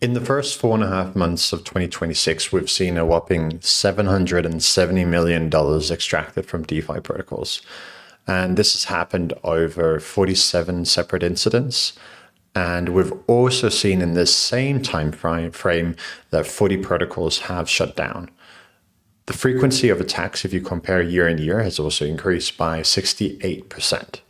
In the first 4.5 months of 2026, we've seen a whopping $770 million extracted from DeFi protocols. And this has happened over 47 separate incidents. And we've also seen in this same time frame that 40 protocols have shut down. The frequency of attacks, if you compare year on year, has also increased by 68%.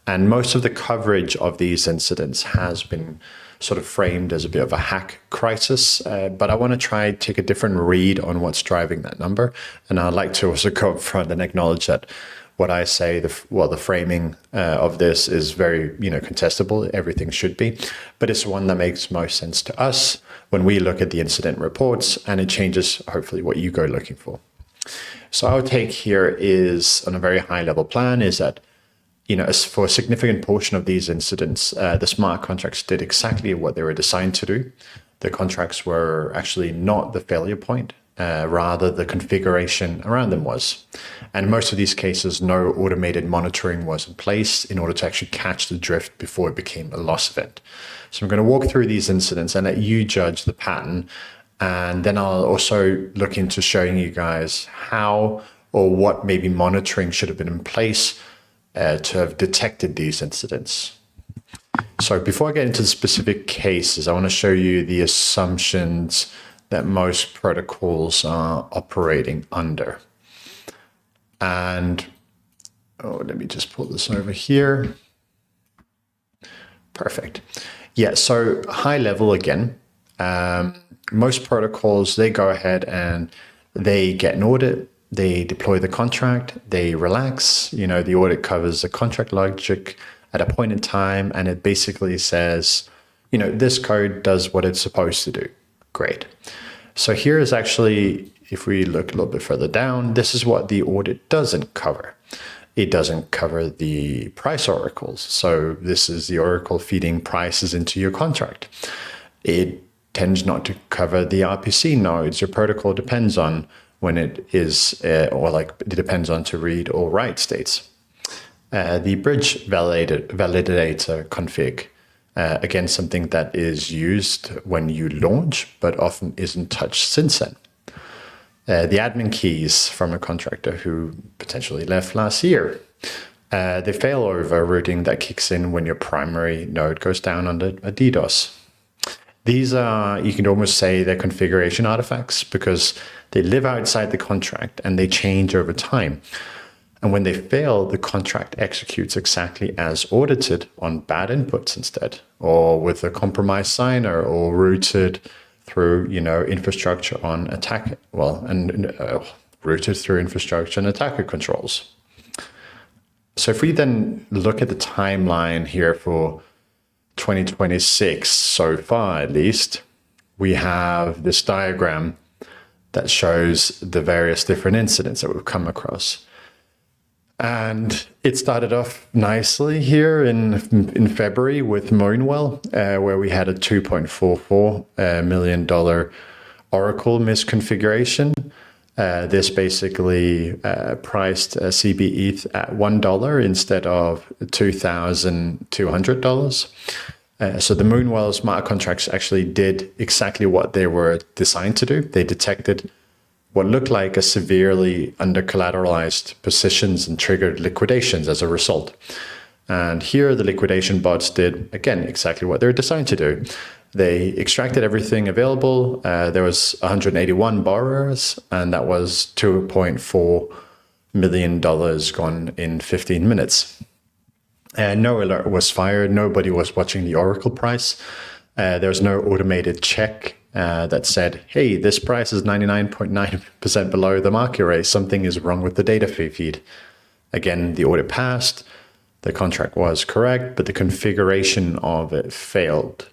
And most of the coverage of these incidents has been sort of framed as a bit of a hack crisis, but I want to try take a different read on what's driving that number. And I'd like to also go up front and acknowledge that what I say, the framing of this is very, contestable. Everything should be, but it's one that makes most sense to us when we look at the incident reports, and it changes hopefully what you go looking for. So our take here is on a very high level plan is that, as for a significant portion of these incidents, the smart contracts did exactly what they were designed to do. The contracts were actually not the failure point, rather the configuration around them was. And in most of these cases, no automated monitoring was in place in order to actually catch the drift before it became a loss event. So I'm going to walk through these incidents and let you judge the pattern. And then I'll also look into showing you guys how or what maybe monitoring should have been in place to have detected these incidents. So before I get into the specific cases, I want to show you the assumptions that most protocols are operating under. And let me just pull this over here. Perfect. Yeah, so high level again, most protocols, they go ahead and they get an audit. They deploy the contract, they relax, the audit covers the contract logic at a point in time, and it basically says, this code does what it's supposed to do. Great. So here is actually, if we look a little bit further down, this is what the audit doesn't cover. It doesn't cover the price oracles. So this is the oracle feeding prices into your contract. It tends not to cover the RPC nodes your protocol depends on when it is, it depends on to read or write states. The bridge validator config, again, something that is used when you launch, but often isn't touched since then. The admin keys from a contractor who potentially left last year. The failover routing that kicks in when your primary node goes down under a DDoS. These are, you can almost say, they're configuration artifacts because they live outside the contract and they change over time. And when they fail, the contract executes exactly as audited on bad inputs instead, or with a compromised signer, or routed through, infrastructure on attack, routed through infrastructure and attacker controls. So if we then look at the timeline here for 2026 so far, at least, we have this diagram that shows the various different incidents that we've come across. And it started off nicely here in February with Moonwell, where we had a $2.44 million Oracle misconfiguration. This basically priced CB ETH at $1 instead of $2,200. So the Moonwell smart contracts actually did exactly what they were designed to do. They detected what looked like a severely under-collateralized positions and triggered liquidations as a result. And here the liquidation bots did, again, exactly what they're designed to do. They extracted everything available. There was 181 borrowers, and that was $2.4 million gone in 15 minutes. No alert was fired. Nobody was watching the Oracle price. There was no automated check that said, hey, this price is 99.9% below the market rate. Something is wrong with the data feed. Again, the audit passed. The contract was correct, but the configuration of it failed.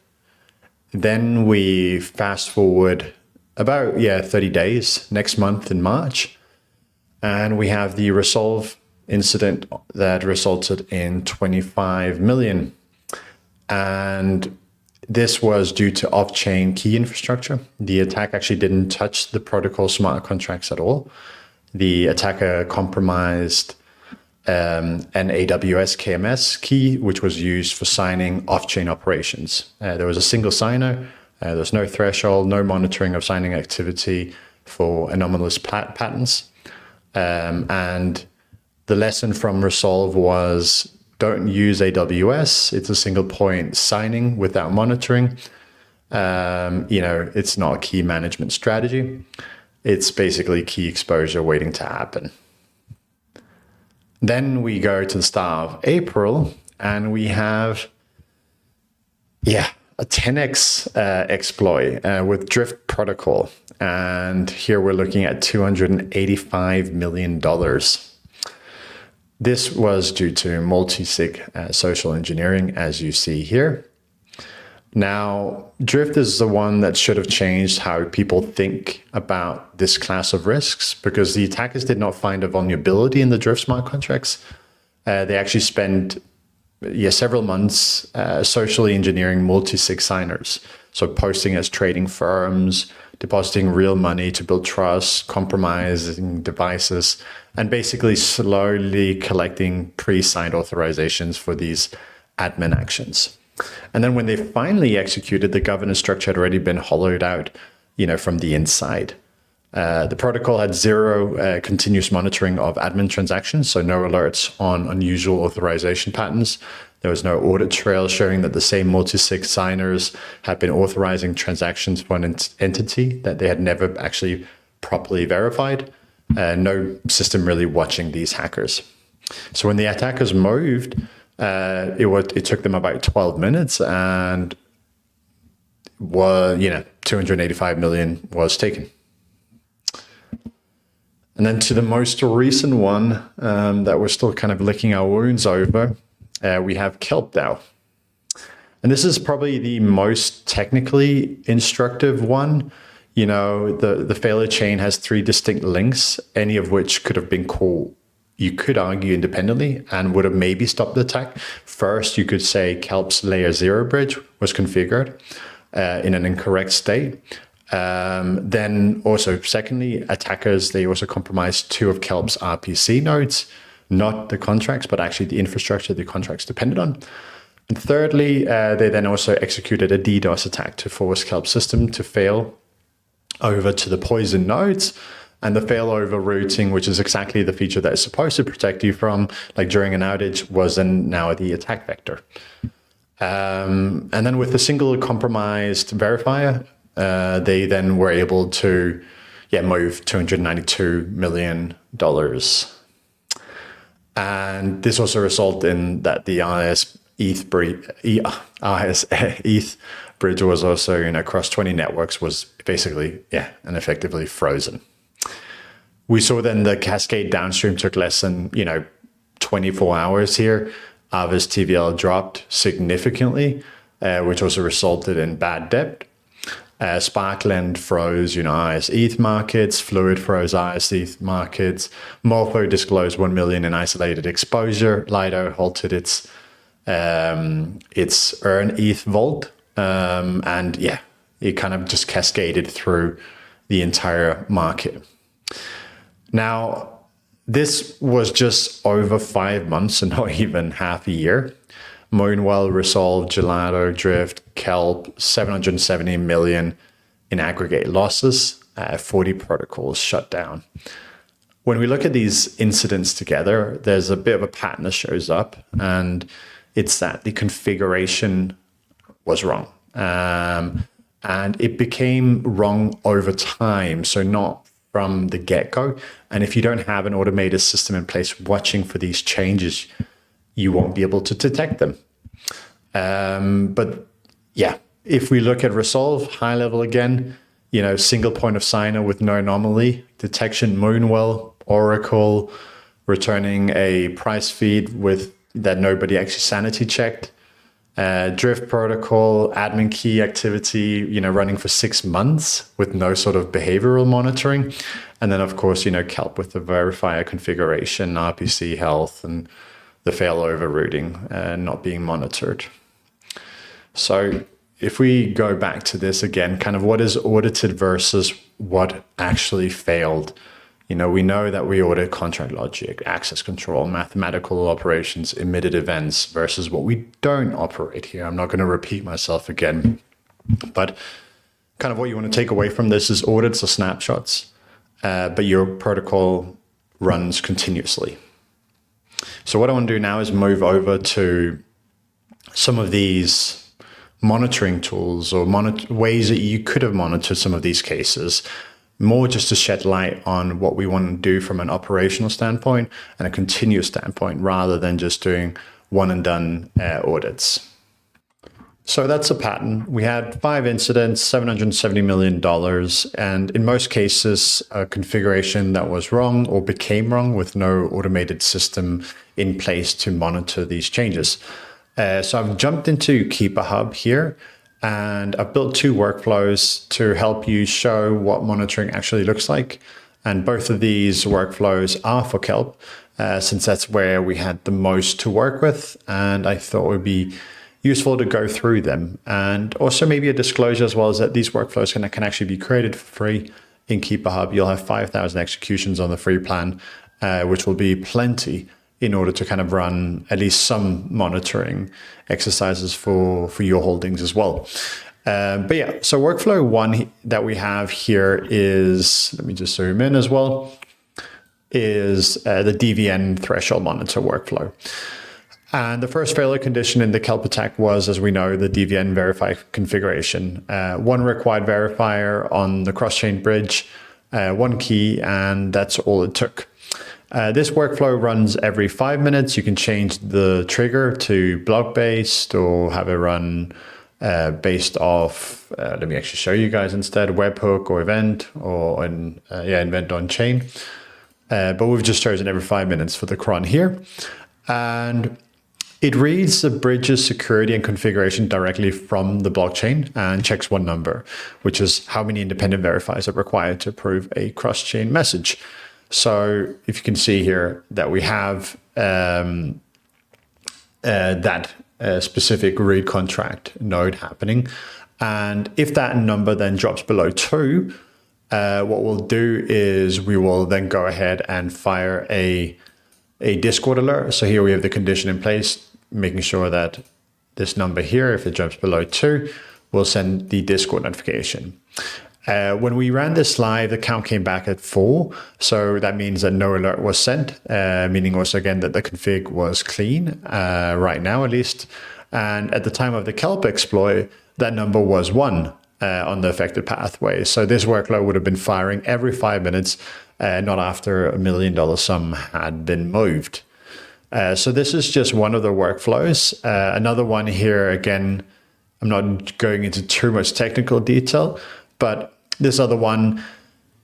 Then we fast forward about 30 days, next month in March, and we have the Resolv incident that resulted in 25 million. And this was due to off-chain key infrastructure. The attack actually didn't touch the protocol smart contracts at all. The attacker compromised an AWS KMS key, which was used for signing off-chain operations. There was a single signer There's no threshold, no monitoring of signing activity for anomalous patterns. And the lesson from Resolv was don't use AWS. It's a single point signing without monitoring. It's not a key management strategy. It's basically key exposure waiting to happen. Then we go to the start of April and we have, a 10x exploit with Drift Protocol. And here we're looking at $285 million. This was due to multisig social engineering, as you see here. Now, Drift is the one that should have changed how people think about this class of risks, because the attackers did not find a vulnerability in the Drift smart contracts. They actually spent several months socially engineering multisig signers. So posting as trading firms, depositing real money to build trust, compromising devices, and basically slowly collecting pre-signed authorizations for these admin actions. And then when they finally executed, the governance structure had already been hollowed out, from the inside. The protocol had zero continuous monitoring of admin transactions, so no alerts on unusual authorization patterns. There was no audit trail showing that the same multisig signers had been authorizing transactions for an entity that they had never actually properly verified. No system really watching these hackers. So when the attackers moved, it took them about 12 minutes and $285 million was taken. And then to the most recent one that we're still kind of licking our wounds over, we have Kelp DAO. And this is probably the most technically instructive one. The failure chain has 3 distinct links, any of which could have been called, you could argue, independently and would have maybe stopped the attack. First, you could say Kelp's layer 0 bridge was configured in an incorrect state. Then also, secondly, attackers, they also compromised 2 of Kelp's RPC nodes, not the contracts, but actually the infrastructure the contracts depended on. And thirdly, they then also executed a DDoS attack to force Kelp's system to fail over to the poison nodes. And the failover routing, which is exactly the feature that is supposed to protect you from, like during an outage, was then now the attack vector. And then with a single compromised verifier, they then were able to move $292 million. And this also resulted in that the RS ETH bridge was also, across 20 networks was basically, and effectively frozen. We saw then the cascade downstream took less than, 24 hours here. Avis TVL dropped significantly, which also resulted in bad debt. Sparkland froze, IS ETH markets. Fluid froze IS ETH markets. Morpho disclosed 1 million in isolated exposure. Lido halted its earn ETH vault. It kind of just cascaded through the entire market. Now, this was just over 5 months and not even half a year. Moonwell, Resolv, Gelato, Drift, Kelp, 770 million in aggregate losses, 40 protocols shut down. When we look at these incidents together, there's a bit of a pattern that shows up, and it's that the configuration was wrong. And it became wrong over time, so not from the get-go. And if you don't have an automated system in place watching for these changes, you won't be able to detect them. If we look at Resolv, high level again, single point of signer with no anomaly, detection, Moonwell, Oracle, returning a price feed with that nobody actually sanity checked. Drift protocol, admin key activity, running for 6 months with no sort of behavioral monitoring. And then, of course, Kelp with the verifier configuration, RPC health, and the failover routing not being monitored. So if we go back to this again, kind of what is audited versus what actually failed. We know that we audit contract logic, access control, mathematical operations, emitted events versus what we don't operate here. I'm not going to repeat myself again, but kind of what you want to take away from this is audits are snapshots, but your protocol runs continuously. So what I want to do now is move over to some of these monitoring tools or ways that you could have monitored some of these cases, more just to shed light on what we want to do from an operational standpoint and a continuous standpoint, rather than just doing one and done audits. So that's a pattern. We had 5 incidents, $770 million, and in most cases, a configuration that was wrong or became wrong with no automated system in place to monitor these changes. So I've jumped into KeeperHub here, and I've built 2 workflows to help you show what monitoring actually looks like. And both of these workflows are for Kelp, since that's where we had the most to work with, and I thought it would be useful to go through them. And also maybe a disclosure as well, is that these workflows can actually be created for free in KeeperHub. You'll have 5,000 executions on the free plan, which will be plenty in order to kind of run at least some monitoring exercises for your holdings as well. But yeah, so workflow 1 that we have here is, let me just zoom in as well, is the DVN threshold monitor workflow. And the first failure condition in the Kelp attack was, as we know, the DVN verify configuration. 1 required verifier on the cross-chain bridge, 1 key, and that's all it took. This workflow runs every 5 minutes. You can change the trigger to block-based or have it run based off, let me actually show you guys instead, webhook or event, or event on chain. But we've just chosen every 5 minutes for the cron here. And it reads the bridge's security and configuration directly from the blockchain and checks 1 number, which is how many independent verifiers are required to approve a cross-chain message. So if you can see here that we have that specific read contract node happening. And if that number then drops below 2, what we'll do is we will then go ahead and fire a Discord alert. So here we have the condition in place, making sure that this number here, if it jumps below 2, will send the Discord notification. When we ran this live, the count came back at 4. So that means that no alert was sent, meaning also again that the config was clean, right now at least. And at the time of the Kelp exploit, that number was 1 on the affected pathway. So this workload would have been firing every 5 minutes, not after $1 million sum had been moved. So this is just one of the workflows. Another one here, again, I'm not going into too much technical detail, but this other one,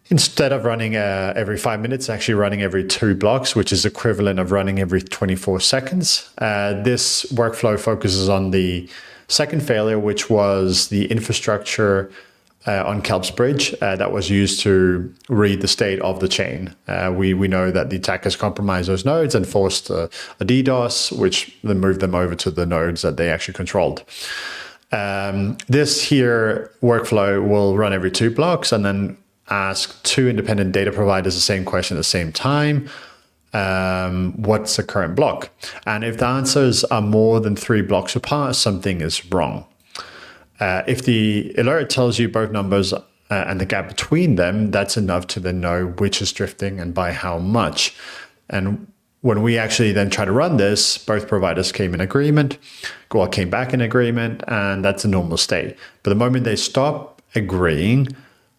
instead of running every 5 minutes, actually running every 2 blocks, which is equivalent of running every 24 seconds. This workflow focuses on the second failure, which was the infrastructure on Kelp's bridge that was used to read the state of the chain. We know that the attackers compromised those nodes and forced a DDoS, which then moved them over to the nodes that they actually controlled. This here workflow will run every 2 blocks and then ask 2 independent data providers the same question at the same time. What's the current block? And if the answers are more than 3 blocks apart, something is wrong. If the alert tells you both numbers and the gap between them, that's enough to then know which is drifting and by how much. And when we actually then try to run this, both providers came back in agreement, and that's a normal state. But the moment they stop agreeing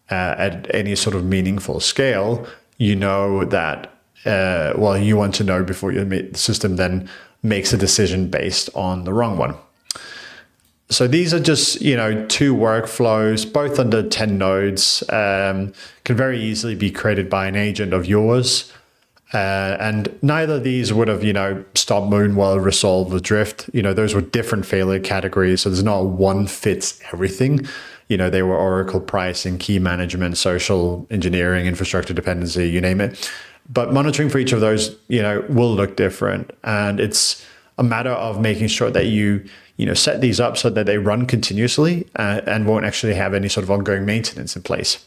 at any sort of meaningful scale, you know that, you want to know before the system then makes a decision based on the wrong one. So these are just, 2 workflows, both under 10 nodes, can very easily be created by an agent of yours. And neither of these would have, stopped Moonwell, Resolv, or Drift. Those were different failure categories. So there's not one fits everything. They were Oracle pricing, key management, social engineering, infrastructure dependency, you name it. But monitoring for each of those, will look different. And it's a matter of making sure that you set these up so that they run continuously and won't actually have any sort of ongoing maintenance in place.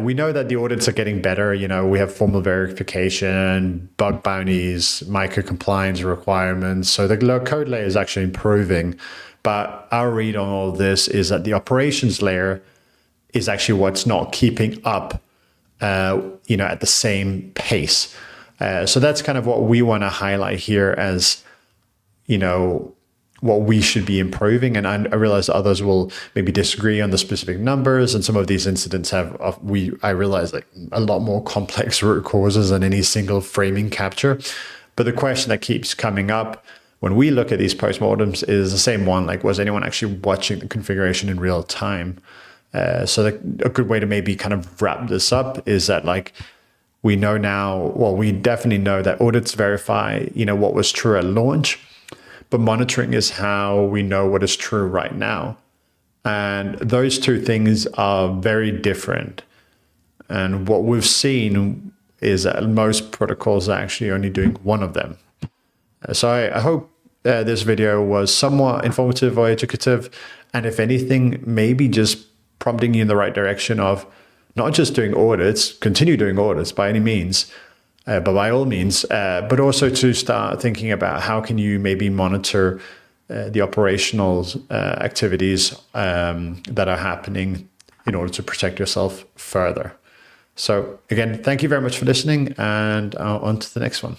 We know that the audits are getting better. We have formal verification, bug bounties, micro compliance requirements. So the code layer is actually improving. But our read on all this is that the operations layer is actually what's not keeping up, at the same pace. So that's kind of what we want to highlight here as, what we should be improving. And I realize others will maybe disagree on the specific numbers, and some of these incidents I realize, like, a lot more complex root causes than any single framing capture. But the question that keeps coming up when we look at these postmortems is the same one, like, was anyone actually watching the configuration in real time? So a good way to maybe kind of wrap this up is that, like, we know now, well, we definitely know that audits verify, what was true at launch, but monitoring is how we know what is true right now. And those two things are very different. And what we've seen is that most protocols are actually only doing one of them. So I hope this video was somewhat informative or educative. And if anything, maybe just prompting you in the right direction of not just doing audits, continue doing audits by any means, but by all means, but also to start thinking about how can you maybe monitor the operational activities that are happening in order to protect yourself further. So again, thank you very much for listening, and on to the next one.